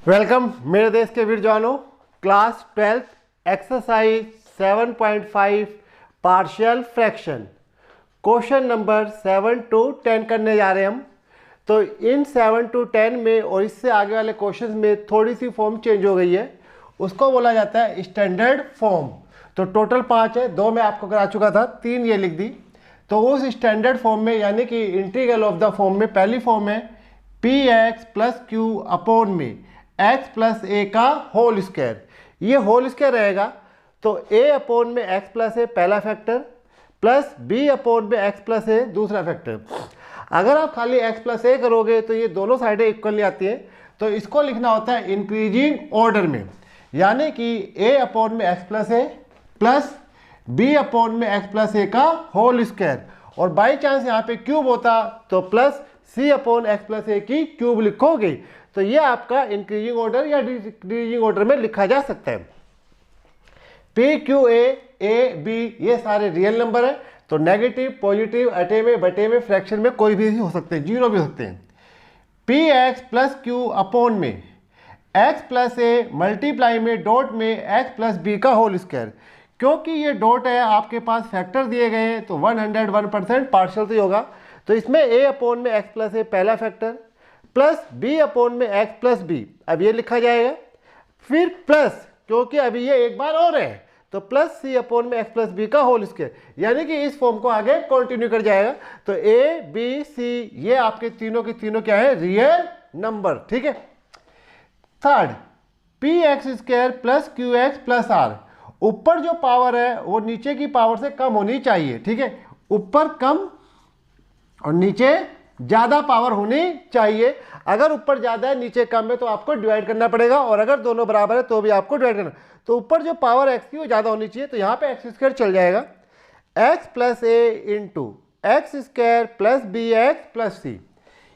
Welcome मेरे देश के वीर जवानों। Class 12 exercise 7.5 partial fraction question number 7 to 10 करने जा रहे हैं हम। तो इन 7 to 10 में और इससे आगे वाले क्वेश्चंस में थोड़ी सी फॉर्म चेंज हो गई है, उसको बोला जाता है स्टैंडर्ड फॉर्म। तो टोटल 5 है, 2 मैं आपको करा चुका था, 3 ये लिख दी। तो उस स्टैंडर्ड फॉर्म में यानी कि इंटीग्रल ऑफ द फॉर्म में पहली फॉर्म है P x plus Q upon में एक्स प्लस ए का होल स्क्वायर। ये होल स्क्वायर रहेगा तो ए अपॉन में एक्स प्लस ए पहला फैक्टर प्लस बी अपॉन में एक्स प्लस ए दूसरा फैक्टर। अगर आप खाली एक्स प्लस ए करोगे तो ये दोनों साइडें इक्वली आती हैं, तो इसको लिखना होता है इंक्रीजिंग ऑर्डर में, यानी कि ए अपॉन में x plus a plus B upon में एक्स प्लस ए का होल स्क्वायर, और बाई चांस यहाँ पे क्यूब होता तो plus c upon x plus ए की क्यूब लिखोगे। तो ये आपका इंक्रीजिंग ऑर्डर या डिक्रीजिंग ऑर्डर में लिखा जा सकता है। पी क्यू ए बी ये सारे रियल नंबर है, तो नेगेटिव पॉजिटिव अटे में बटे में फ्रैक्शन में कोई भी हो सकते हैं, जीरो भी हो सकते हैं। P x plus Q upon में एक्स प्लस ए मल्टीप्लाई में डॉट में एक्स प्लस बी का होल स्क्वायर। क्योंकि ये डॉट है, आपके पास फैक्टर दिए गए हैं तो 101% पार्शियल तो ही होगा। तो इसमें ए अपॉन में एक्स प्लस ए पहला फैक्टर प्लस बी अपॉन में एक्स प्लस बी, अब ये लिखा जाएगा। फिर प्लस, क्योंकि अभी ये एक बार और है तो प्लस सी अपॉन में एक्स प्लस बी का होल स्क्वायर, यानी कि इस फॉर्म को आगे कंटिन्यू कर जाएगा। तो ए बी सी ये आपके तीनों के तीनों क्या है, रियल नंबर। ठीक है। Third, P X square plus Q X plus R. ऊपर जो पावर है वो नीचे की पावर से कम होनी चाहिए। ठीक है, ऊपर कम और नीचे ज्यादा पावर होनी चाहिए। अगर ऊपर ज्यादा है नीचे कम है तो आपको डिवाइड करना पड़ेगा, और अगर दोनों बराबर है तो भी आपको डिवाइड करना। तो ऊपर जो पावर एक्स की वो ज्यादा होनी चाहिए, तो यहाँ पे एक्स स्क्वायर चल जाएगा। X plus a into x square plus B x plus c,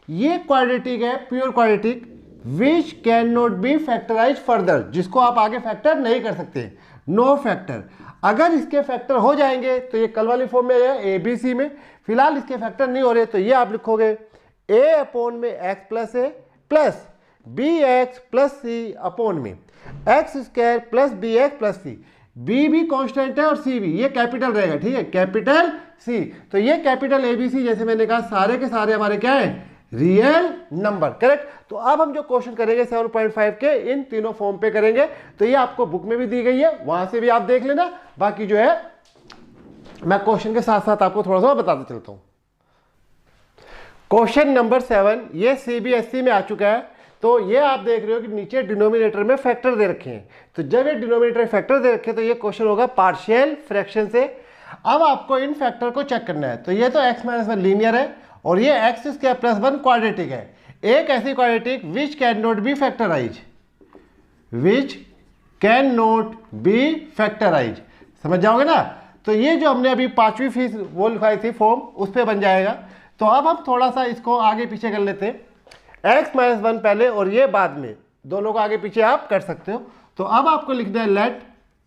ये क्वाड्रेटिक है, pure quadratic, which can not be factorise further, जिसको आप आगे फैक्टर नहीं कर सकते, नो फैक्टर। अगर इसके फैक्टर हो जाएंगे तो ये कल वाली फॉर्म में है ए बी सी में, फिलहाल इसके फैक्टर नहीं हो रहे तो ये आप लिखोगे ए अपॉन में x plus a plus B x plus c upon में x square plus B x plus c. B भी कांस्टेंट है और सी भी, ये कैपिटल रहेगा। ठीक है, कैपिटल सी। तो ये कैपिटल ए बी सी, जैसे मैंने कहा, सारे के सारे हमारे क्या है, रियल नंबर। करेक्ट। तो अब हम जो क्वेश्चन करेंगे 7.5 के इन तीनों फॉर्म पे करेंगे। तो ये आपको बुक में भी दी गई है, वहां से भी आप देख लेना। बाकी जो है मैं क्वेश्चन के साथ साथ आपको थोड़ा सा बताता चलता हूं। क्वेश्चन नंबर 7 ये सीबीएसई में आ चुका है। तो ये आप देख रहे हो कि नीचे डिनोमिनेटर में फैक्टर दे रखे हैं। तो जब ये डिनोमिनेटर फैक्टर दे रखे तो ये क्वेश्चन होगा पार्शियल फ्रैक्शन से। अब आपको इन फैक्टर को चेक करना है। तो ये तो x माइनस 1 लीनियर है और ये एक्स स्क्वायर प्लस 1 क्वाड्रेटिक है। एक ऐसी quadratic which can not be factorise, which can not be factorise, समझ जाओगे ना। तो ये जो हमने अभी 5वीं फीस वो लिखाई थी फॉर्म, उस पर बन जाएगा। तो अब हम थोड़ा सा इसको आगे पीछे कर लेते हैं, x माइनस 1 पहले और ये बाद में, दोनों को आगे पीछे आप कर सकते हो। तो अब आपको लिखना है लेट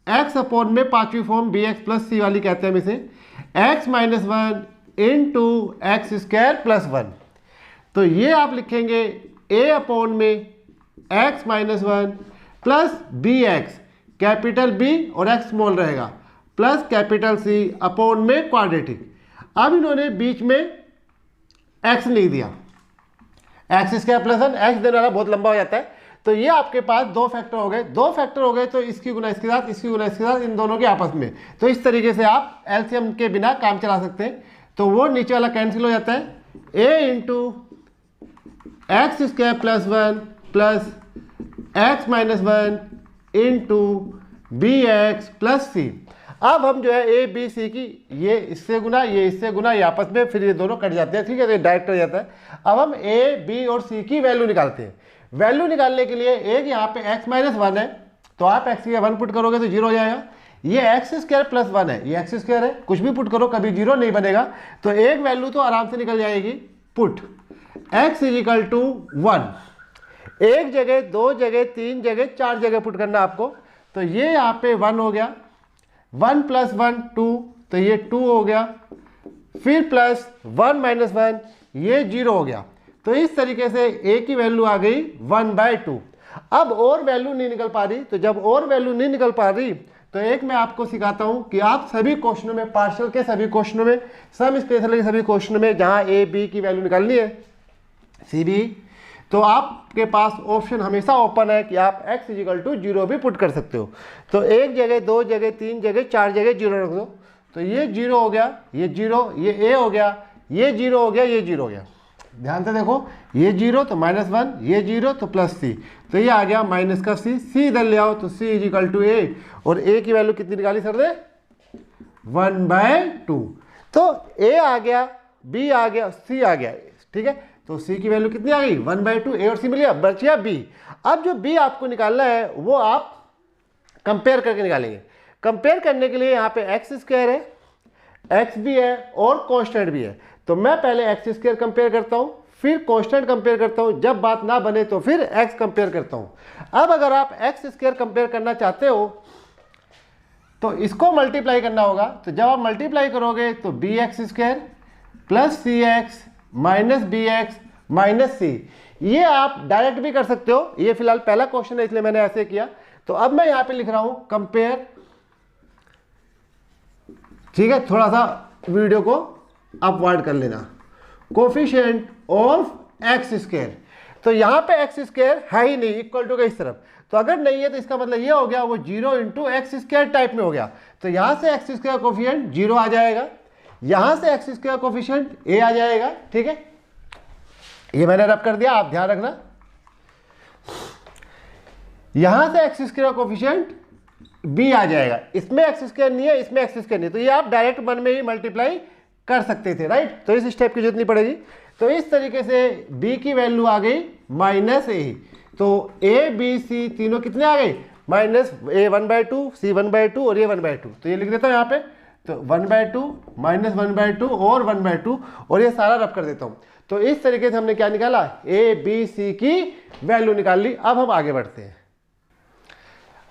x अपॉन में 5वीं form B x plus C वाली कहते हैं हम इसे, x minus 1 into x square plus 1। तो ये आप लिखेंगे a अपॉन में x minus 1 plus B X, capital B और x स्मॉल रहेगा, प्लस कैपिटल C अपॉन में क्वाड्रेटिक। अब इन्होंने बीच में x नहीं दिया, एक्स स्क्वायर प्लस 1, एक्स देने वाला बहुत लंबा हो जाता है। तो ये आपके पास दो फैक्टर हो गए, दो फैक्टर हो गए तो इसकी गुना इसके साथ, इसकी गुना इसके साथ, इन दोनों के आपस में। तो इस तरीके से आप एलसीएम के बिना काम चला सकते हैं। तो वो नीचे वाला कैंसिल हो जाता है, a into x square plus 1 plus x minus 1 into b x plus c. अब हम जो है ए बी सी की, ये इससे गुना ये इससे गुना, ये आपस में, फिर ये दोनों कट जाते हैं। ठीक है, तो ये डायरेक्ट कट जाता है। अब हम ए बी और सी की वैल्यू निकालते हैं। वैल्यू निकालने के लिए एक यहाँ पे x माइनस 1 है, तो आप x की 1 पुट करोगे तो 0 हो जाएगा। ये एक्स स्क्वायर प्लस 1 है, ये एक्स स्क्वायर है, कुछ भी पुट करो कभी 0 नहीं बनेगा। तो एक वैल्यू तो आराम से निकल जाएगी, put x is equal to 1। एक जगह, दो जगह, तीन जगह, चार जगह पुट करना आपको। तो ये यहाँ पे 1 हो गया, 1 प्लस 1 2, तो ये 2 हो गया, फिर प्लस 1 माइनस 1 ये 0 हो गया। तो इस तरीके से a की वैल्यू आ गई 1/2। अब और वैल्यू नहीं निकल पा रही, तो जब और वैल्यू नहीं निकल पा रही तो एक मैं आपको सिखाता हूं कि आप सभी क्वेश्चनों में, पार्शियल के सभी क्वेश्चनों में, सम स्पेशल के सभी क्वेश्चनों में जहां ए बी की वैल्यू निकालनी है, सी बी, तो आपके पास ऑप्शन हमेशा ओपन है कि आप x इजिकल टू 0 भी पुट कर सकते हो। तो एक जगह, दो जगह, तीन जगह, चार जगह 0 रख दो। तो ये 0 हो गया, ये 0, ये a हो गया, ये 0 हो गया, ये 0 हो गया। ध्यान से देखो, ये 0 तो -1, ये 0 तो +c, तो ये आ गया माइनस का c इधर ले आओ तो c इजिकल टू a, और a की वैल्यू कितनी निकाली सर ने? 1/2। तो a आ गया, b आ गया, c आ गया, ठीक है। तो c की वैल्यू कितनी आ गई? 1/2, a और c मिल गया, बच गया b। अब जो b आपको निकालना है वो आप कंपेयर करके निकालेंगे। कंपेयर करने के लिए यहाँ पे x² है, x भी है और कांस्टेंट भी है। तो मैं पहले x² कंपेयर करता हूँ, फिर कांस्टेंट कंपेयर करता हूँ, जब बात ना बने तो फिर x कंपेयर करता हूँ। अब अगर आप x² कंपेयर करना चाहते हो तो इसको मल्टीप्लाई करना होगा। तो जब आप मल्टीप्लाई करोगे तो bx² plus cx minus bx minus c, ये आप डायरेक्ट भी कर सकते हो। ये फिलहाल पहला क्वेश्चन है इसलिए मैंने ऐसे किया। तो अब मैं यहाँ पे लिख रहा हूँ कंपेयर, ठीक है। थोड़ा सा वीडियो को अपवर्ड कर लेना। कोफिशिएंट ऑफ x², तो यहाँ पे x² है ही नहीं, इक्वल टू का इस तरफ, तो अगर नहीं है तो इसका मतलब ये हो गया वो 0 × x² टाइप में हो गया। तो यहाँ से x² कोफिशिएंट 0 आ जाएगा, यहाँ से x² कोफिशिएंट a आ जाएगा, ठीक है। ये मैंने रब कर दिया, आप ध्यान रखना। यहाँ से x² कोफिशिएंट b आ जाएगा, इसमें x² नहीं है, इसमें x² नहीं, तो ये आप डायरेक्ट 1 में ही मल्टीप्लाई कर सकते थे, राइट। तो इस स्टेप की जरूरत नहीं पड़ेगी। तो इस तरीके से b की वैल्यू आ गई -a, तो a b c तीनों कितने आ गए? -a 1/2, c 1/2 और ये 1/2। तो ये लिख देता हूँ यहाँ पे, तो 1/2 -1/2 और 1/2, और ये सारा रब कर देता हूँ। तो इस तरीके से हमने क्या निकाला? a b c की वैल्यू निकाल ली। अब हम आगे बढ़ते हैं।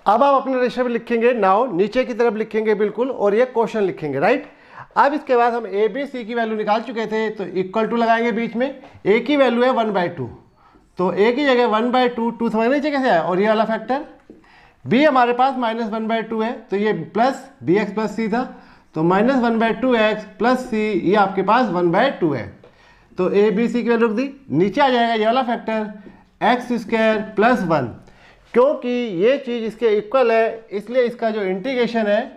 अब आप अपने रजिस्टर में लिखेंगे नाउ, नीचे की तरफ लिखेंगे बिल्कुल, और ये क्वेश्चन लिखेंगे, राइट। अब इसके बाद हम ए बी सी की वैल्यू निकाल चुके थे, तो इक्वल टू लगाएंगे बीच में। ए की वैल्यू है 1/2, तो ए की जगह 1/2, 2 समझ नीचे कैसे आया, और ये वाला फैक्टर। बी हमारे पास -1/2 है, तो ये प्लस bx प्लस सी था, तो -1/2x प्लस सी, ये आपके पास 1/2 है। तो ए बी सी की वैल्यू रख दी। नीचे आ जाएगा ये वाला फैक्टर x² प्लस 1, क्योंकि ये चीज़ इसके इक्वल है, इसलिए इसका जो इंटीग्रेशन है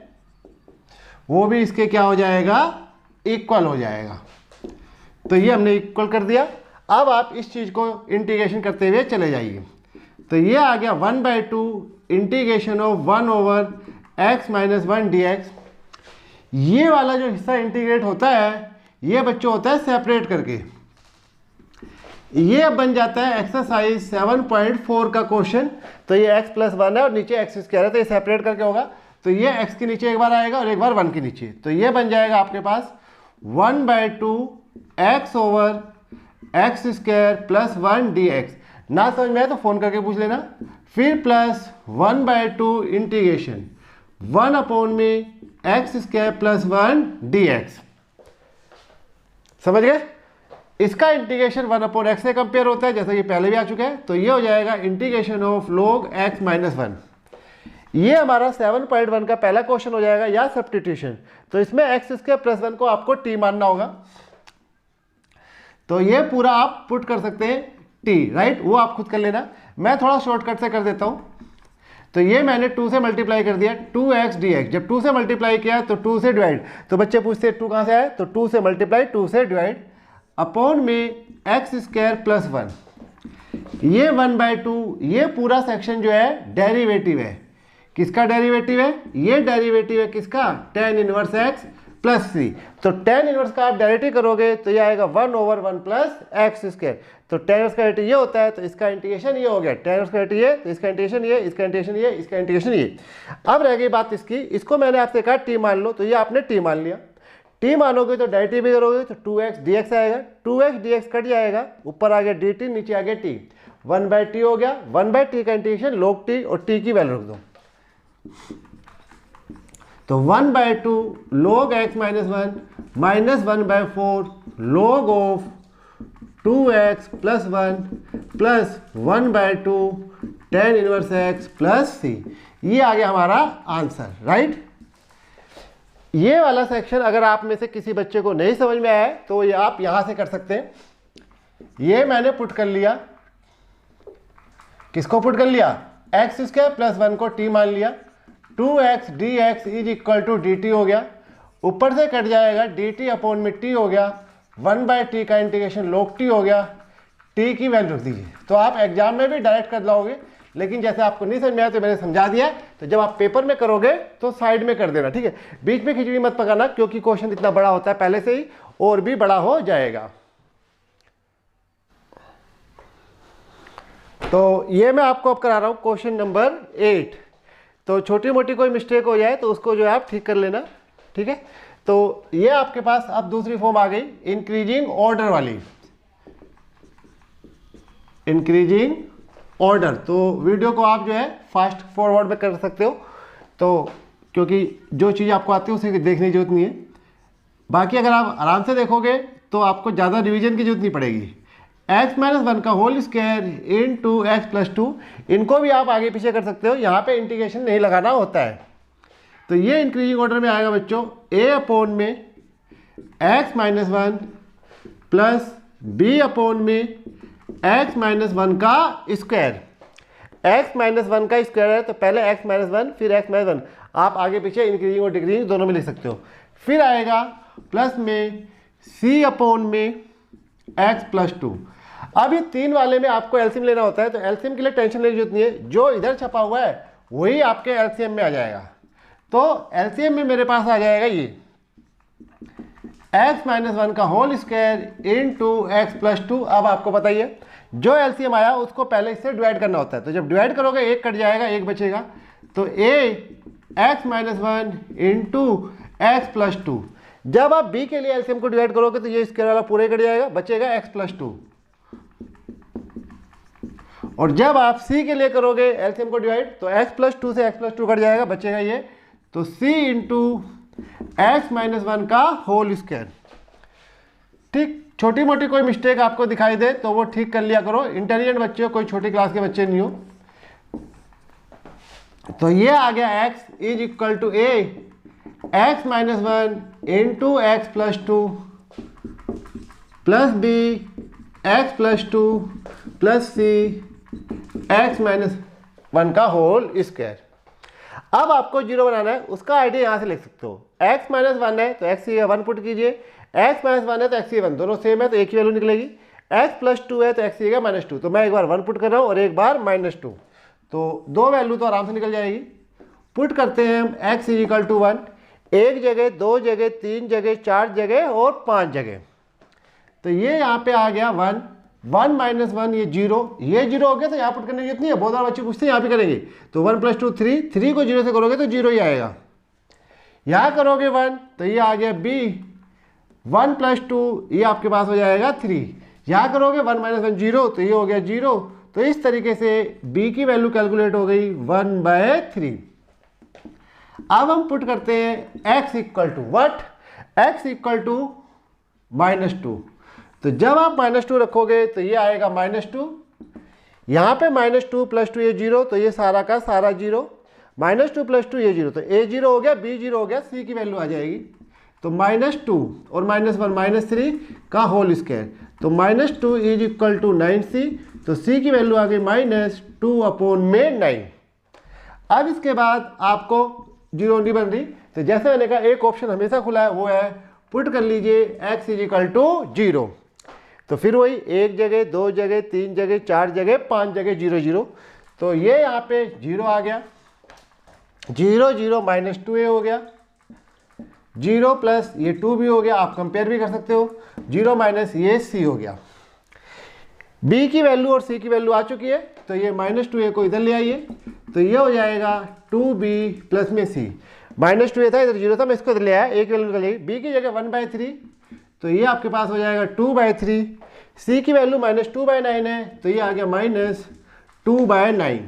वो भी इसके क्या हो जाएगा? इक्वल हो जाएगा। तो ये हमने इक्वल कर दिया। अब आप इस चीज़ को इंटीग्रेशन करते हुए चले जाइए। तो ये आ गया 1/2 इंटीग्रेशन ऑफ 1/x - 1 dx। ये वाला जो हिस्सा इंटीग्रेट होता है ये बच्चों होता है सेपरेट करके। ये अब बन जाता है एक्सरसाइज 7.4 का क्वेश्चन। तो ये x + 1 है और नीचे x² है, तो ये सेपरेट करके होगा। तो ये x के नीचे एक बार आएगा और एक बार 1 के नीचे। तो ये बन जाएगा आपके पास 1/2 x/(x² + 1 dx)। ना समझ में आए तो फ़ोन करके पूछ लेना। फिर प्लस 1/2 इंटीग्रेशन 1/में x² + 1 dx। समझ गए? इसका इंटीग्रेशन 1/x से कंपेयर होता है, जैसा कि पहले भी आ चुका है। तो ये हो जाएगा इंटीग्रेशन ऑफ log x - 1। ये हमारा 7.1 का पहला क्वेश्चन हो जाएगा, या सब्स्टिट्यूशन। तो इसमें x² + 1 को आपको t मानना होगा। तो ये पूरा आप पुट कर सकते हैं t, राइट, वो आप खुद कर लेना। मैं थोड़ा शॉर्टकट से कर देता हूँ। तो ये मैंने 2 से मल्टीप्लाई कर दिया, 2x dx। जब 2 से मल्टीप्लाई किया तो 2 से डिवाइड। तो बच्चे पूछते हैं 2 कहाँ से आए, तो 2 से मल्टीप्लाई, 2 से डिवाइड, अपॉन में x² + 1। ये 1/2, ये पूरा सेक्शन जो है डेरिवेटिव है। किसका डेरिवेटिव है? ये डेरिवेटिव है किसका? tan 1x + c। तो tan 1 का आप डायरेक्टली करोगे तो ये आएगा 1/1 + x²। तो tan 1 का डायरेक्टिव ये होता है, तो इसका इंटीग्रेशन ये हो गया। tan 1 का डायरेक्टिव ये, तो इसका इंटीग्रेशन ये, इसका इंटीग्रेशन ये, इसका इंटीग्रेशन ये। अब रह गई बात इसकी, इसको मैंने आपसे कहा t मान लो, तो ये आपने t मान लिया। t मानोगे तो डायरेक्टिव भी करोगे तो 2x dx आएगा, 2x dx कट जाएगा, ऊपर आ गया dt, नीचे आ गया t, 1/t हो गया। 1/t का इंटीग्रेशन log t, और t की वैल्यू रख दो। तो 1/2 log x - 1 - 1/4 log of 2x + 1 + 1/2 tan inverse x plus c, ये आ गया हमारा आंसर, राइट। ये वाला सेक्शन अगर आप में से किसी बच्चे को नहीं समझ में आया है तो ये आप यहां से कर सकते हैं। ये मैंने पुट कर लिया, किसको पुट कर लिया, एक्स स्क्वायर प्लस 1 को t मान लिया, 2x dx is equal to dt हो गया, ऊपर से कट जाएगा dt अपॉन में t हो गया, 1/t का इंटीग्रेशन log t हो गया, t की वैल्यू रख दीजिए। तो आप एग्जाम में भी डायरेक्ट कर लाओगे, लेकिन जैसे आपको नहीं समझ में आया तो मैंने समझा दिया है, तो जब आप पेपर में करोगे तो साइड में कर देना, ठीक है। बीच में खिचड़ी मत पकाना, क्योंकि क्वेश्चन इतना बड़ा होता है पहले से ही, और भी बड़ा हो जाएगा। तो ये मैं आपको अब करा रहा हूँ क्वेश्चन नंबर 8। तो छोटी मोटी कोई मिस्टेक हो जाए तो उसको जो है आप ठीक कर लेना, ठीक है। तो ये आपके पास अब दूसरी फॉर्म आ गई इंक्रीजिंग ऑर्डर वाली, इंक्रीजिंग ऑर्डर। तो वीडियो को आप जो है फास्ट फॉरवर्ड में कर सकते हो, तो क्योंकि जो चीज़ आपको आती है उसे देखने की जरूरत नहीं है। बाकी अगर आप आराम से देखोगे तो आपको ज़्यादा रिवीजन की जरूरत नहीं पड़ेगी। x माइनस 1 का whole square into x plus 2, इनको भी आप आगे पीछे कर सकते हो, यहाँ पे इंटीग्रेशन नहीं लगाना होता है। तो ये इंक्रीजिंग ऑर्डर में आएगा बच्चों, a अपॉन में x minus 1 plus b upon में x माइनस 1 का स्क्वायर। x माइनस 1 का स्क्वायर है तो पहले x माइनस 1 फिर x माइनस 1, आप आगे पीछे इंक्रीजिंग और डिक्रीजिंग दोनों में लिख सकते हो। फिर आएगा प्लस में c अपॉन में x प्लस 2। अब ये तीन वाले में आपको एलसीएम लेना होता है, तो एलसीएम के लिए टेंशन लेने की जरूरत नहीं है, जो इधर छपा हुआ है वही आपके एलसीएम में आ जाएगा। तो एलसीएम में मेरे पास आ जाएगा ये x माइनस 1 का whole square into x plus 2। अब आपको बताइए जो एलसीएम आया उसको पहले इससे डिवाइड करना होता है, तो जब डिवाइड करोगे एक कट जाएगा, एक बचेगा, तो a x minus 1 into x plus 2। जब आप b के लिए एलसीएम को डिवाइड करोगे तो ये स्क्वायर वाला पूरा ही कट जाएगा, बचेगा x प्लस 2। और जब आप c के लिए करोगे एलसीएम को डिवाइड तो x प्लस 2 से x प्लस 2 कट जाएगा, बचेगा ये, तो c इंटू एक्स माइनस 1 का होल स्क्वायर। ठीक, छोटी मोटी कोई मिस्टेक आपको दिखाई दे तो वो ठीक कर लिया करो, इंटेलिजेंट बच्चे हो, कोई छोटी क्लास के बच्चे नहीं हो। तो ये आ गया x is equal to a x minus 1 into x plus 2 plus b x plus 2 plus c x minus 1 का होल स्क्वायर। अब आपको जीरो बनाना है, उसका आइडिया यहाँ से लिख सकते हो। x माइनस 1 है तो x की 1 पुट कीजिए, x माइनस 1 है तो x की 1, दोनों सेम है तो एक ही वैल्यू निकलेगी। x प्लस 2 है तो x की माइनस 2, तो मैं एक बार 1 पुट कर रहा हूँ और एक बार माइनस 2, तो दो वैल्यू तो आराम से निकल जाएगी। पुट करते हैं हम x इज इक्वल टू 1, एक जगह, दो जगह, तीन जगह, चार जगह और 5 जगह। तो ये यहाँ पे आ गया 1, 1 माइनस 1 ये 0, ये 0 हो गया तो यहाँ पुट करने की जरूरत नहीं है, बहुत सारे बच्चे पूछते हैं यहाँ पे करेंगे, तो 1 प्लस 2 3, 3 को 0 से करोगे तो 0 ही आएगा। यहाँ करोगे 1 तो ये आ गया b, 1 प्लस 2 ये आपके पास हो जाएगा 3, यहाँ करोगे 1 माइनस 1 0 तो ये हो गया 0। तो इस तरीके से b की वैल्यू कैलकुलेट हो गई 1/3। अब हम पुट करते हैं x equal to what, x equal टू -2। तो जब आप -2 रखोगे तो ये आएगा -2, यहाँ पे -2 प्लस 2 ये 0, तो ये सारा का सारा 0, -2 प्लस 2 ये 0, तो a 0 हो गया, b 0 हो गया, c की वैल्यू आ जाएगी। तो -2 और -1 -3 का होल स्क्वायर, तो -2 इज इक्वल टू 9c, तो c की वैल्यू आ गई -2/9। अब इसके बाद आपको 0 नहीं बन रही, तो जैसे मैंने कहा एक ऑप्शन हमेशा खुला है, वो है पुट कर लीजिए x इज इक्वल टू 0। तो फिर वही एक जगह, दो जगह, तीन जगह, चार जगह, 5 जगह 0 0, तो ये यहाँ पे 0 आ गया, 0 0 -2a हो गया, 0 प्लस ये 2 भी हो गया, आप कंपेयर भी कर सकते हो, 0 माइनस ये c हो गया। b की वैल्यू और c की वैल्यू आ चुकी है, तो ये -2a को इधर ले आइए, तो ये हो जाएगा 2b प्लस में c, -2a था इधर 0 था, मैं इसको इधर ले आया, एक वैल्यू निकल जाएगी, b की जगह 1/3, तो ये आपके पास हो जाएगा 2/3, c की वैल्यू -2/9 है, तो ये आ गया -2/9।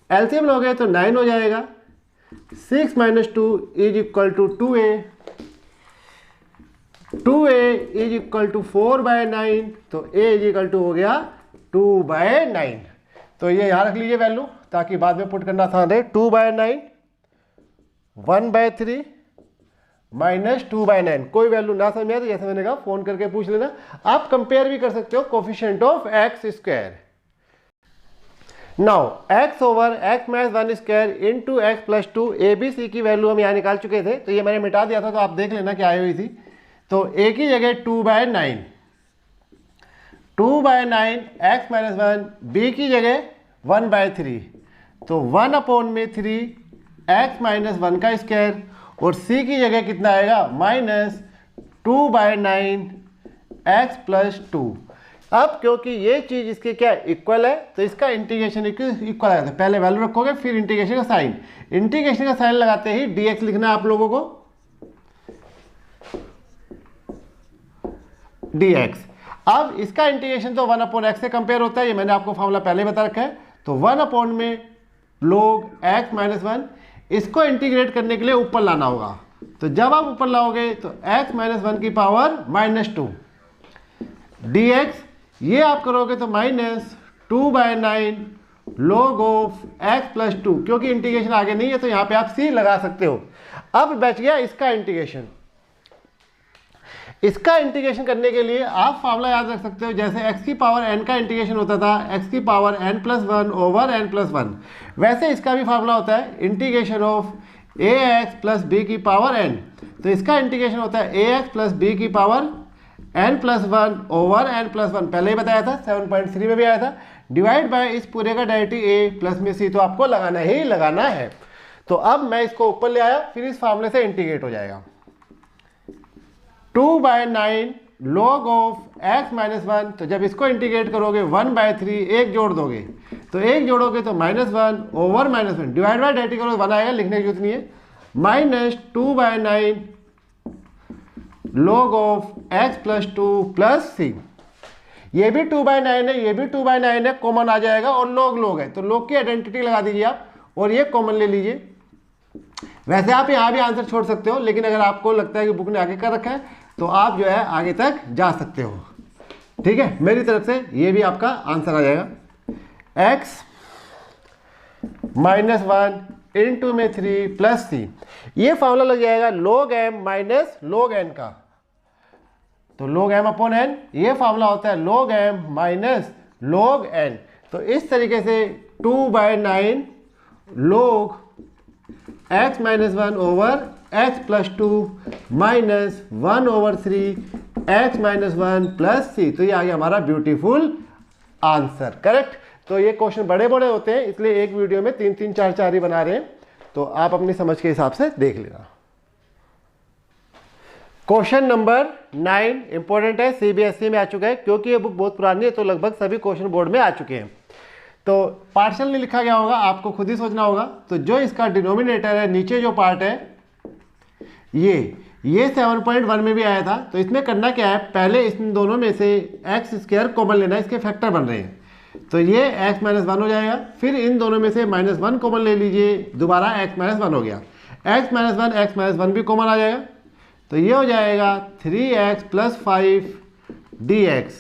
एलसीएम लोगे तो 9 हो जाएगा, 6 - 2 is equal to 2a, 2a is equal to 4/9, तो a इज इक्वल टू हो गया 2/9। तो ये यहाँ रख लीजिए वैल्यू ताकि बाद में पुट करना आसान रहे। 2/9 1/3 माइनस 2/9। कोई वैल्यू ना समझ आए तो जैसे मैंने कहा फोन करके पूछ लेना। आप कंपेयर भी कर सकते हो coefficient of x square. Now x over x minus 1 square into x plus 2 A B C की वैल्यू हम यहाँ निकाल चुके थे, तो ये मैंने मिटा दिया था, तो आप देख लेना क्या आई हुई थी। तो a की जगह 2/9 x माइनस 1, b की जगह 1/3, तो 1/3 x माइनस 1 का स्क्वायर, और c की जगह कितना आएगा माइनस 2/9 x प्लस 2। अब क्योंकि ये चीज इसके क्या इक्वल है तो इसका इंटीग्रेशन इक्वल आएगा। तो पहले वैल्यू रखोगे फिर इंटीग्रेशन का साइन, इंटीग्रेशन का साइन लगाते ही dx लिखना है आप लोगों को, dx। अब इसका इंटीग्रेशन तो 1/x से कंपेयर होता है, ये मैंने आपको फॉर्मूला पहले बता रखा है। तो 1 में log x माइनस 1, इसको इंटीग्रेट करने के लिए ऊपर लाना होगा। तो जब आप ऊपर लाओगे तो x माइनस 1 की पावर -2 dx, ये आप करोगे तो minus 2/9 log of x plus 2, क्योंकि इंटीग्रेशन आगे नहीं है तो यहाँ पे आप c लगा सकते हो। अब बच गया इसका इंटीग्रेशन। इसका इंटीग्रेशन करने के लिए आप फार्मूला याद रख सकते हो, जैसे x की पावर n का इंटीग्रेशन होता था x की पावर n+1 ओवर n+1, वैसे इसका भी फार्मूला होता है integration of ax plus b की पावर n। तो इसका इंटीग्रेशन होता है ax प्लस b की पावर n+1 ओवर n+1, पहले ही बताया था 7.3 में भी आया था, डिवाइड बाय इस पूरे का डायरेक्टली a प्लस में c, तो आपको लगाना ही लगाना है। तो अब मैं इसको ऊपर ले आया, फिर इस फार्मूले से इंटीग्रेट हो जाएगा। 2/9 log ऑफ x माइनस 1, तो जब इसको इंटीग्रेट करोगे 1/3 एक जोड़ दोगे, तो एक जोड़ोगे तो -1 ओवर -1, डिवाइड बाय डायरेक्टली करोगे 1 आएगा, लिखने की जरूरत नहीं है, minus 2/9 log of x plus 2 plus c। ये भी 2/9 है, ये भी 2/9 है, कॉमन आ जाएगा, और log है तो log की आइडेंटिटी लगा दीजिए आप और ये कॉमन ले लीजिए। वैसे आप यहाँ भी आंसर छोड़ सकते हो, लेकिन अगर आपको लगता है कि बुक ने आगे कर रखा है तो आप जो है आगे तक जा सकते हो। ठीक है, मेरी तरफ से ये भी आपका आंसर आ जाएगा। x माइनस 1 इंटू में 3 प्लस c, ये फार्मूला लग जाएगा log m minus log n का। तो log m अपॉन n, ये फार्मूला होता है log m minus log n। तो इस तरीके से 2/9 log x minus 1 over x plus 2 minus 1/3 x minus 1 plus c। तो ये आ गया हमारा ब्यूटीफुल आंसर, करेक्ट। तो ये क्वेश्चन बड़े बड़े होते हैं, इसलिए एक वीडियो में 3-3 4-4 ही बना रहे हैं, तो आप अपनी समझ के हिसाब से देख लेना। क्वेश्चन नंबर 9 इंपॉर्टेंट है, सीबीएसई में आ चुका है, क्योंकि ये बुक बहुत पुरानी है तो लगभग सभी क्वेश्चन बोर्ड में आ चुके हैं। तो पार्शियल नहीं लिखा गया होगा, आपको खुद ही सोचना होगा। तो जो इसका डिनोमिनेटर है, नीचे जो पार्ट है, ये 7.1 में भी आया था। तो इसमें करना क्या है, पहले इन दोनों में से एक्स स्क्वायर कॉमन लेना है, इसके फैक्टर बन रहे हैं, तो ये x माइनस 1 हो जाएगा। फिर इन दोनों में से -1 कॉमन ले लीजिए, दोबारा x माइनस 1 हो गया, x माइनस 1 भी कॉमन आ जाएगा, तो ये हो जाएगा 3x प्लस 5 dx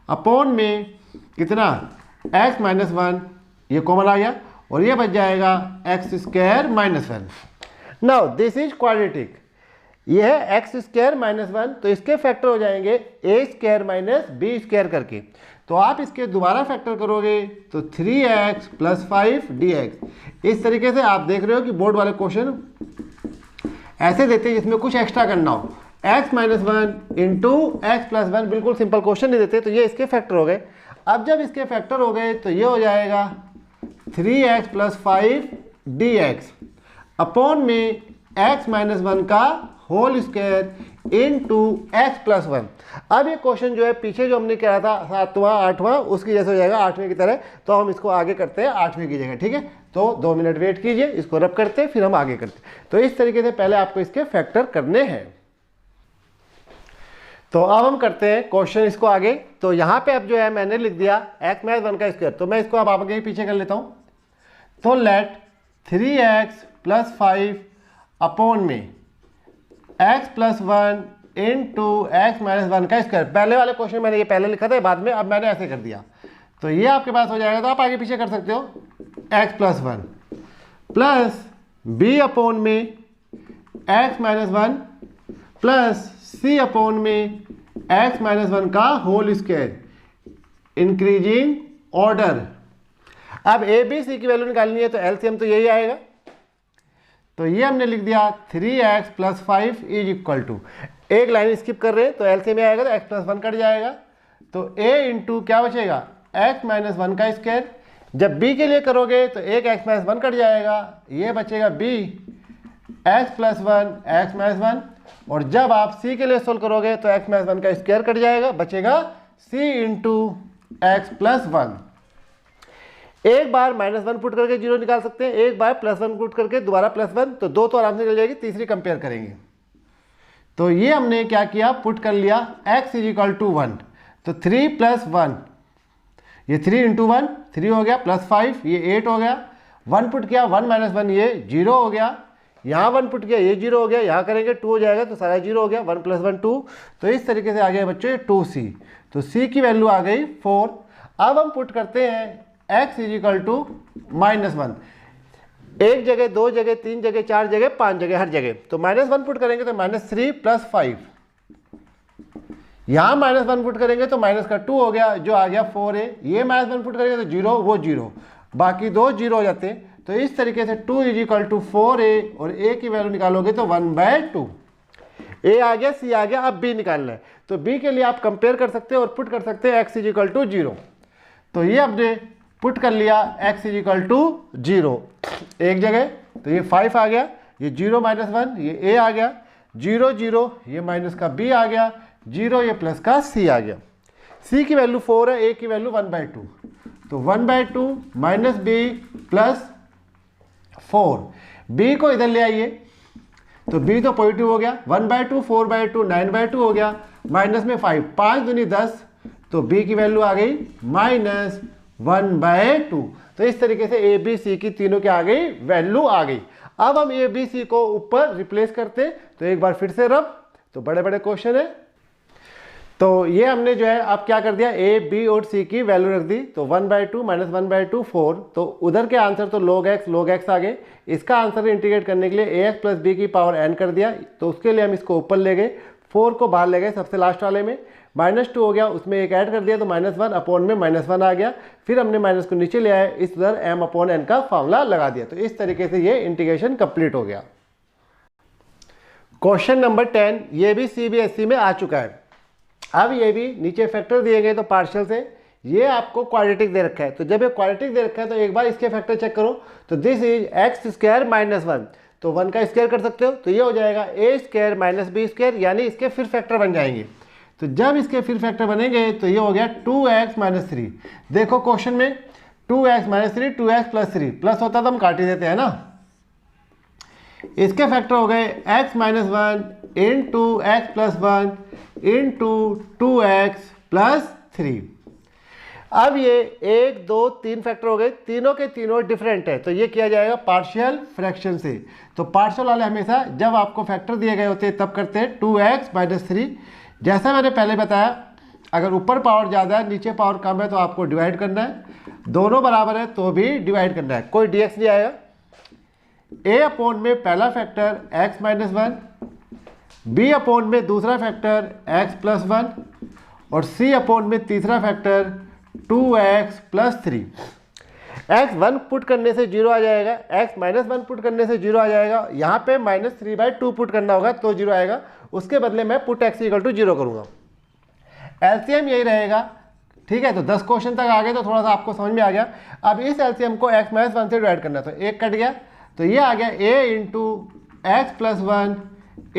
अपॉन में कितना x माइनस 1, ये कॉमन आ गया, और ये बच जाएगा x square minus 1। Now this is quadratic, ये है x स्क्वायर माइनस 1, तो इसके फैक्टर हो जाएंगे a square minus b square करके। तो आप इसके दोबारा फैक्टर करोगे तो 3x प्लस 5 dx। इस तरीके से आप देख रहे हो कि बोर्ड वाले क्वेश्चन ऐसे देते हैं जिसमें कुछ एक्स्ट्रा करना हो, x minus 1 into x plus 1, बिल्कुल सिंपल क्वेश्चन नहीं देते। तो ये इसके फैक्टर हो गए। अब जब इसके फैक्टर हो गए तो ये हो जाएगा 3x प्लस 5 dx अपॉन में x माइनस 1 का whole square into x plus 1। अब ये क्वेश्चन जो है पीछे जो हमने किया था 7वां 8वां, उसकी जैसे हो जाएगा 8वें की तरह। तो हम इसको आगे करते हैं 8वें की जगह, ठीक है। तो 2 मिनट वेट कीजिए, इसको रब करते हैं फिर हम आगे करते हैं। तो इस तरीके से पहले आपको इसके फैक्टर करने हैं। तो अब हम करते हैं क्वेश्चन इसको आगे। तो यहाँ पे अब जो है मैंने लिख दिया x माइनस 1 का स्क्वायर, तो मैं इसको अब आगे पीछे कर लेता हूँ। तो लेट 3x प्लस 5 अपॉन में x plus 1 into x minus 1 का स्क्वायर। पहले वाले क्वेश्चन मैंने ये पहले लिखा था, बाद में अब मैंने ऐसे कर दिया। तो ये आपके पास हो जाएगा, तो आप आगे पीछे कर सकते हो, x plus 1 plus b upon में x minus 1 plus c upon में x माइनस 1 का होल स्क्वायर इंक्रीजिंग ऑर्डर। अब ए बी सी की वैल्यू निकालनी है तो एलसीएम तो यही आएगा। तो ये हमने लिख दिया 3x plus 5 is equal to, एक लाइन स्किप कर रहे हैं तो एलसीएम में आएगा तो x प्लस 1 कट जाएगा, तो a इंटू क्या बचेगा x माइनस 1 का स्क्वायर। जब b के लिए करोगे तो एक x माइनस 1 कट जाएगा, ये बचेगा b x plus 1 x minus 1, और जब आप c के लिए सोल्व करोगे तो x माइनस 1 का स्क्वायर कट जाएगा, बचेगा c इंटू एक्स प्लस 1। एक बार माइनस 1 पुट करके 0 निकाल सकते हैं, एक बार प्लस 1 पुट करके दोबारा प्लस 1, तो दो तो आराम से निकल जाएगी, तीसरी कंपेयर करेंगे। तो ये हमने क्या किया, पुट कर लिया x इज इक्वल टू 1, तो 3 प्लस 1, ये 3 इंटू 1 3 हो गया, प्लस 5 ये 8 हो गया, 1 पुट किया 1 माइनस 1 ये 0 हो गया, यहाँ 1 पुट किया ये 0 हो गया, यहाँ करेंगे 2 हो जाएगा तो सारा 0 हो गया, 1 प्लस 1 2। तो इस तरीके से आ गया बच्चों 2c, तो c की वैल्यू आ गई 4। अब हम पुट करते हैं x is equal to minus 1, एक जगह, दो जगह, तीन जगह, चार जगह, पांच जगह, हर जगह। तो माइनस 1 पुट करेंगे तो माइनस 3 प्लस 5, यहाँ माइनस 1 पुट करेंगे तो माइनस का 2 हो गया, जो आ गया 4a, ये माइनस 1 पुट करेंगे तो 0, वो 0, बाकी दो 0 हो जाते हैं। तो इस तरीके से 2 इज इक्वल टू 4a, और a की वैल्यू निकालोगे तो 1/2, a आ गया, c आ गया, अब b निकालना है। तो b के लिए आप कंपेयर कर सकते हैं और पुट कर सकते हैं x इज इक्वल टू 0। तो ये हमने पुट कर लिया x इज इक्वल टू 0 एक जगह, तो ये 5 आ गया, ये 0 माइनस 1 ये a आ गया, 0 0 ये माइनस का b आ गया, 0 ये प्लस का c आ गया। c की वैल्यू 4 है, a की वैल्यू 1/2, तो 1/2 माइनस b प्लस 4, b को इधर ले आइए तो b तो पॉजिटिव हो गया, 1/2 4/2 9/2 हो गया, माइनस में 5, 5 दूनी 10, तो b की वैल्यू आ गई माइनस 1/2। तो इस तरीके से ए बी सी की तीनों की आ गई वैल्यू आ गई। अब हम ए बी सी को ऊपर रिप्लेस करते, तो एक बार फिर से रब, तो बड़े बड़े क्वेश्चन है। तो ये हमने जो है अब क्या कर दिया, ए बी और सी की वैल्यू रख दी, तो 1/2 माइनस 1/2 4, तो उधर के आंसर तो log x आ गए। इसका आंसर इंटीग्रेट करने के लिए ax प्लस बी की पावर n कर दिया, तो उसके लिए हम इसको ऊपर ले गए, 4 को बाहर ले गए सबसे लास्ट वाले में, -2 हो गया, उसमें एक ऐड कर दिया तो -1 अपॉन में -1 आ गया, फिर हमने माइनस को नीचे ले आए, इस उधर m अपॉन n का फॉर्मूला लगा दिया। तो इस तरीके से ये इंटीग्रेशन कंप्लीट हो गया। क्वेश्चन नंबर 10 ये भी CBSE में आ चुका है। अब ये भी नीचे फैक्टर दिए गए तो पार्शियल से, ये आपको क्वाड्रेटिक दे रखा है, तो जब ये क्वाड्रेटिक दे रखा है तो एक बार इसके फैक्टर चेक करो, तो this is x square minus 1, तो 1 का स्क्वायर कर सकते हो, तो ये हो जाएगा ए स्क्वायर माइनस बी स्क्वायर, यानी इसके फिर फैक्टर बन जाएंगे। तो जब इसके फिर फैक्टर बनेंगे तो ये हो गया 2x माइनस 3। देखो क्वेश्चन में 2x minus 3 2x plus 3, plus होता तो हम काट ही देते हैं ना। इसके फैक्टर हो गए x minus 1 into x plus 1 into 2x plus 3। अब ये 1 2 3 फैक्टर हो गए, तीनों के तीनों डिफरेंट है, तो ये किया जाएगा पार्शियल फ्रैक्शन से। तो पार्शियल वाले हमेशा जब आपको फैक्टर दिए गए होते हैं तब करते हैं 2x माइनस 3। जैसा मैंने पहले बताया, अगर ऊपर पावर ज़्यादा है नीचे पावर कम है तो आपको डिवाइड करना है, दोनों बराबर है तो भी डिवाइड करना है, कोई dx नहीं आएगा। a अपॉन में पहला factor x minus 1, b upon में दूसरा फैक्टर x प्लस 1, और c अपॉन में तीसरा factor 2x plus 3। x 1 put करने से 0 आ जाएगा, x माइनस 1 पुट करने से 0 आ जाएगा, यहाँ पे -3/2 पुट करना होगा तो 0 आएगा, उसके बदले मैं पुट x इक्वल टू 0 करूँगा। एलसीएम यही रहेगा, ठीक है। तो 10 क्वेश्चन तक आ गए तो थोड़ा सा आपको समझ में आ गया। अब इस एलसीएम को x माइनस 1 से डिवाइड करना, तो 1 कट गया, तो ये आ गया a into x plus 1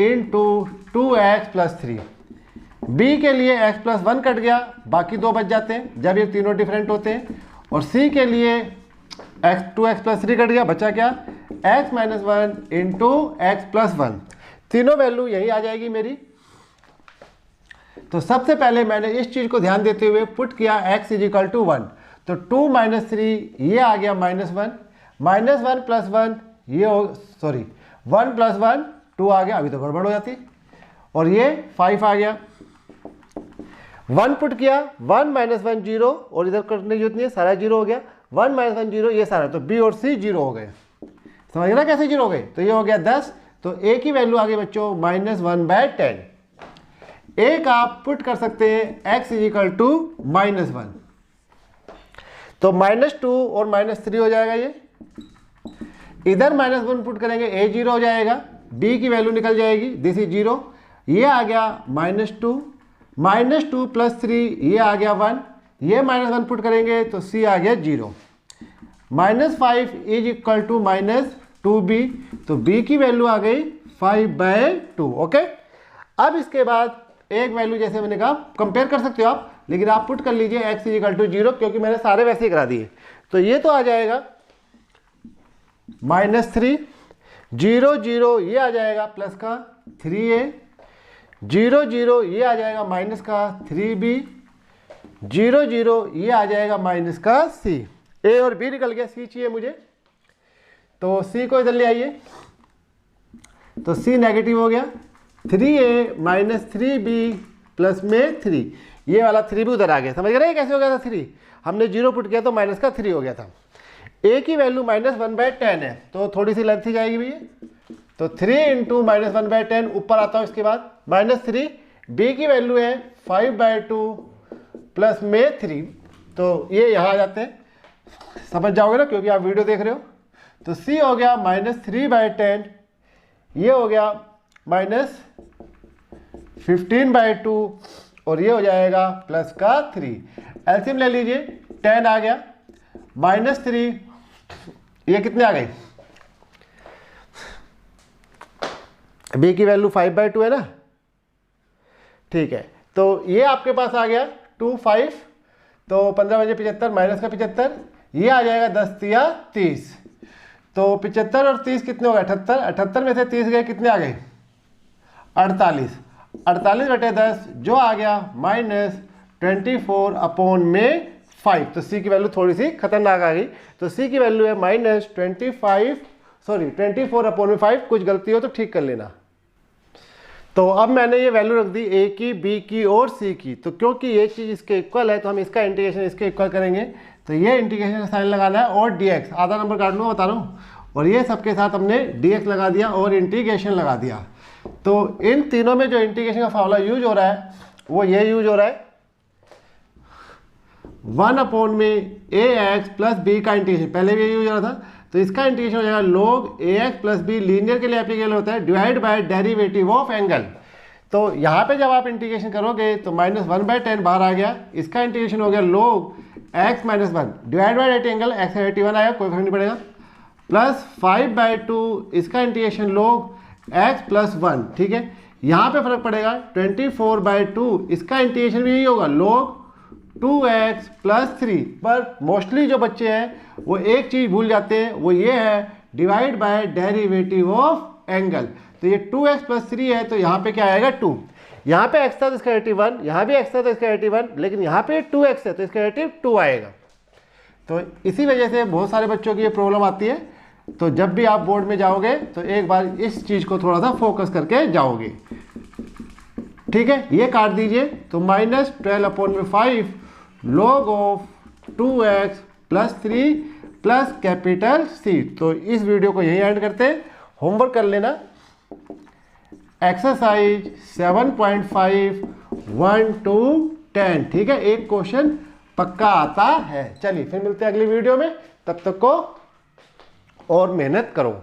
into 2x plus 3। b के लिए x प्लस 1 कट गया, बाकी दो बच जाते हैं जब ये तीनों डिफरेंट होते हैं, और c के लिए 2x प्लस 3 कट गया, बचा क्या x minus 1 into x plus 1। तीनों वैल्यू यही आ जाएगी मेरी। तो सबसे पहले मैंने इस चीज़ को ध्यान देते हुए पुट किया x इज इक्वल टू 1, तो 2 माइनस 3 ये आ गया -1, -1 प्लस 1 ये हो, सॉरी 1 प्लस 1 2 आ गया, अभी तो गड़बड़ हो जाती, और ये 5 आ गया, 1 पुट किया, 1 माइनस 1 0, और इधर करने की जरूरत नहीं है, सारा 0 हो गया, 1 माइनस 1 0, ये सारा, तो बी और सी 0 हो गए। समझ गए ना कैसे 0 हो गए? तो ये हो गया 10, तो ए की वैल्यू आ गई बच्चों -1/10। ए का आप पुट कर सकते हैं x -1, तो -2 और -3 हो जाएगा ये। इधर -1 पुट करेंगे, a 0 हो जाएगा, b की वैल्यू निकल जाएगी, दिस इज 0, ये आ गया -2, -2 + 3 ये आ गया 1, ये -1 पुट करेंगे तो c आ गया 0, -5 = -2b, तो b की वैल्यू आ गई 5/2। ओके, अब इसके बाद एक वैल्यू जैसे मैंने कहा कंपेयर कर सकते हो आप, लेकिन आप पुट कर लीजिए x = 0, क्योंकि मैंने सारे वैसे ही करा दिए। तो ये तो आ जाएगा -3, 0 0 ये आ जाएगा प्लस का 3a, 0 0 ये आ जाएगा माइनस का 3b, 0 0 ये आ जाएगा माइनस का c। a और b निकल गया, c चाहिए मुझे, तो c को इधर ले आइए, तो c नेगेटिव हो गया, 3a - 3b प्लस में 3, ये वाला 3 भी उधर आ गया। समझ रहे हैं कैसे हो गया था 3? हमने 0 पुट किया तो माइनस का 3 हो गया था। a की वैल्यू -1/10 है, तो थोड़ी सी लेंथ ही जाएगी भैया, तो 3 × -1/10 ऊपर आता हूँ, इसके बाद -3, b की वैल्यू है 5/2 प्लस में 3, तो ये यहाँ आ जाते हैं, समझ जाओगे ना क्योंकि आप वीडियो देख रहे हो। तो c हो गया -3/10, ये हो गया -15/2, और ये हो जाएगा प्लस का 3। एलसीएम ले लीजिए, 10 आ गया, -3, ये कितने आ गए? b की वैल्यू 5/2 है ना, ठीक है, तो ये आपके पास आ गया 2 5, तो 15 × 75 माइनस का 75, ये आ जाएगा 10 × 30, तो 75 और 30 कितने हो गए? 78, 78 में से 30 गए, कितने आ गए? 48, 48/10 जो आ गया -24/5, तो c की वैल्यू थोड़ी सी खतरनाक आ गई, तो c की वैल्यू है -24/5, कुछ गलती हो तो ठीक कर लेना। तो अब मैंने ये वैल्यू रख दी a की, b की और c की, तो क्योंकि ये चीज़ इसके इक्वल है तो हम इसका इंटीग्रेशन इसके इक्वल करेंगे, तो ये इंटीग्रेशन का साइन लगाना है और dx, आधा नंबर काट लूँगा बता रहा हूँ, और ये सबके साथ हमने dx लगा दिया और इंटीग्रेशन लगा दिया। तो इन तीनों में जो इंटीग्रेशन का फॉर्मूला यूज हो रहा है वो ये यूज हो रहा है, 1/ax + b का इंटीग्रेशन, पहले भी ये यूज हो रहा था, तो इसका इंटीग्रेशन हो जाएगा log ax + b, लीनियर के लिए एप्लीकेबल होता है, divide by derivative of angle. तो यहाँ पे जब आप इंटीग्रेशन करोगे तो -1/10 बाहर आ गया, इसका इंटीग्रेशन हो गया log x - 1 divide by 80 angle, x 81 आया, कोई फर्क नहीं पड़ेगा, प्लस 5/2, इसका इंटीग्रेशन log x + 1, ठीक है, यहाँ पे फर्क पड़ेगा 24/2, इसका इंटीग्रेशन भी यही होगा log 2x + 3, पर मोस्टली जो बच्चे हैं वो एक चीज़ भूल जाते हैं, वो ये है divide by derivative of angle. तो ये 2x + 3 है, तो यहाँ पे क्या आएगा 2, यहाँ पे x था तो इसका 81, यहाँ भी x था तो इसका 81, लेकिन यहाँ पे 2x है तो इसका डेरिवेटिव 2 आएगा। तो इसी वजह से बहुत सारे बच्चों की ये प्रॉब्लम आती है, तो जब भी आप बोर्ड में जाओगे तो एक बार इस चीज़ को थोड़ा सा फोकस करके जाओगे, ठीक है। ये काट दीजिए, तो -12/5 log of 2x + 3 plus capital C। तो इस वीडियो को यही एंड करते हैं, होमवर्क कर लेना, एक्सरसाइज 7.5 1 to 10, ठीक है, एक क्वेश्चन पक्का आता है। चलिए फिर मिलते हैं अगली वीडियो में, तब तक को और मेहनत करो।